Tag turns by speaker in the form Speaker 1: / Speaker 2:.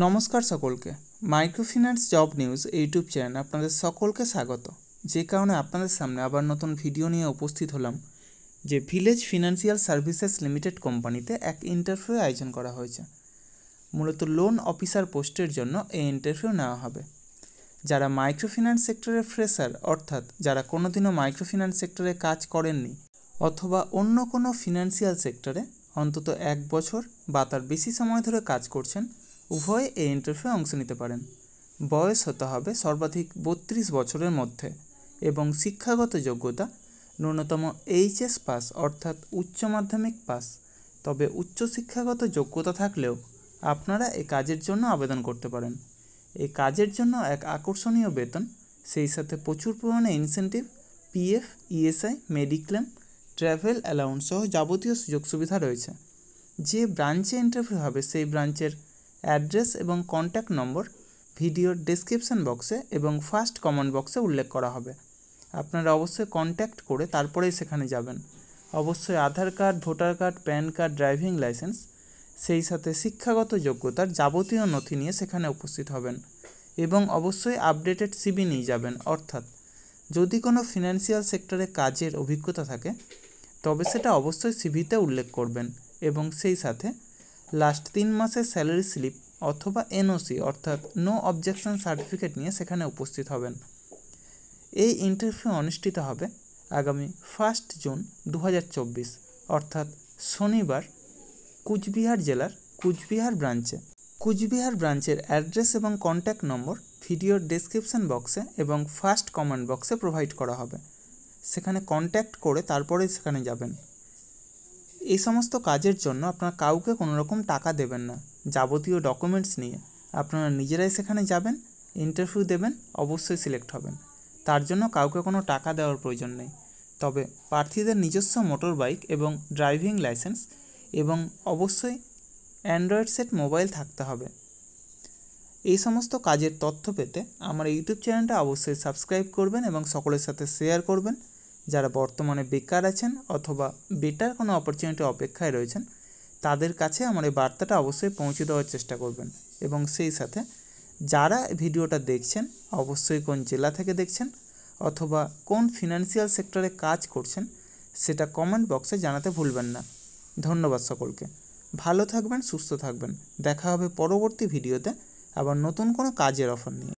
Speaker 1: नमस्कार सकलके माइक्रोफिनान्स जब निউজ YouTube channel आपनादेर सकलके स्वागत। जे कारणे आपनादेर सामने आबार नतून भिडियो निये उपस्थित हलाम जे ভিলেজ ফিনান্সিয়াল সার্ভিসেস লিমিটেড কোম্পানিতে एक इंटरव्यू आयोजन करा हयेछे। मूलत लोन अफिसार पोस्टर जन्य এই इंटरव्यू नेওয়া হবে। যারা মাইক্রোফিন্যান্স সেক্টরের ফ্রেশার অর্থাৎ যারা কোনোদিনও মাইক্রোফিন্যান্স সেক্টরে কাজ করেননি অথবা অন্য কোনো ফিনান্সিয়াল সেক্টরে অন্তত 1 বছর বা তার বেশি সময় ধরে কাজ করছেন উভয় এই ইন্টারভিউ অংশ নিতে পারেন। বয়স হতে হবে সর্বাধিক 32 বছরের মধ্যে এবং শিক্ষাগত যোগ্যতা ন্যূনতম এইচএস পাস অর্থাৎ উচ্চ মাধ্যমিক পাস। তবে উচ্চশিক্ষাগত যোগ্যতা থাকলেও আপনারা এই কাজের জন্য আবেদন করতে পারেন। এই কাজের জন্য এক আকর্ষণীয় বেতন, সেই সাথে প্রচুর পরিমাণে incentive, PF, ESI, mediclaim, travel allowance সহ যাবতীয় সুযোগ সুবিধা রয়েছে। যে ব্রাঞ্চে ইন্টারভিউ হবে সেই ব্রাঞ্চের অ্যাড্রেস এবং কন্ট্যাক্ট নম্বর ভিডিওর ডেসক্রিপশন বক্সে এবং ফার্স্ট কমেন্ট বক্সে উল্লেখ করা হবে। আপনারা অবশ্যই কন্ট্যাক্ট করে তারপরেই সেখানে যাবেন। অবশ্যই Aadhaar card, voter card, PAN card, driving licence, সেই সাথে শিক্ষাগত যোগ্যতার যাবতীয় নথি নিয়ে সেখানে উপস্থিত হবেন এবং অবশ্যই আপডেটেড সিভি নিয়ে যাবেন। অর্থাৎ যদি কোনো ফিনান্সিয়াল সেক্টরে কাজের অভিজ্ঞতা থাকে তবে সেটা অবশ্যই সিভিতে উল্লেখ করবেন এবং সেই সাথে লাস্ট 3 মাসের স্যালারি স্লিপ অথবা এনওসি অর্থাৎ নো অবজেকশন সার্টিফিকেট নিয়ে সেখানে উপস্থিত হবেন। এই ইন্টারভিউ অনুষ্ঠিত হবে আগামী 1 জুন 2024 অর্থাৎ শনিবার কুচবিহার জেলার কুচবিহার ব্রাঞ্চে। কুচবিহার ব্রাঞ্চের অ্যাড্রেস এবং কন্ট্যাক্ট নম্বর ভিডিওর ডেসক্রিপশন বক্সে এবং ফার্স্ট কমেন্ট বক্সে প্রোভাইড করা হবে। সেখানে কন্ট্যাক্ট করে তারপরেই সেখানে যাবেন। এই সমস্ত কাজের জন্য আপনারা কাউকে কোনো রকম টাকা দেবেন না। যাবতীয় ডকুমেন্টস নিয়ে আপনারা নিজেরাই সেখানে যাবেন, ইন্টারভিউ দেবেন, অবশ্যই সিলেক্ট হবেন। তার জন্য কাউকে কোনো টাকা দেওয়ার প্রয়োজন নেই। তবে প্রার্থীদের নিজস্ব মোটর বাইক এবং ড্রাইভিং লাইসেন্স এবং অবশ্যই অ্যান্ড্রয়েড সেট মোবাইল থাকতে হবে। এই সমস্ত কাজের তথ্য পেতে আমার ইউটিউব চ্যানেলটা অবশ্যই সাবস্ক্রাইব করবেন এবং সকলের সাথে শেয়ার করবেন। যারা বর্তমানে বেকার আছেন অথবা বেটার কোনো অপরচুনিটি অপেক্ষায় রয়েছেন তাদের কাছে আমার এই বার্তাটা অবশ্যই পৌঁছে দেওয়ার চেষ্টা করবেন। এবং সেই সাথে যারা ভিডিওটা দেখছেন অবশ্যই কোন জেলা থেকে দেখছেন অথবা কোন ফিনান্সিয়াল সেক্টরে কাজ করছেন সেটা কমেন্ট বক্সে জানাতে ভুলবেন না। ধন্যবাদ সকলকে। ভালো থাকবেন, সুস্থ থাকবেন। দেখা হবে পরবর্তী ভিডিওতে আবার নতুন কোনো কাজের অফার নিয়ে।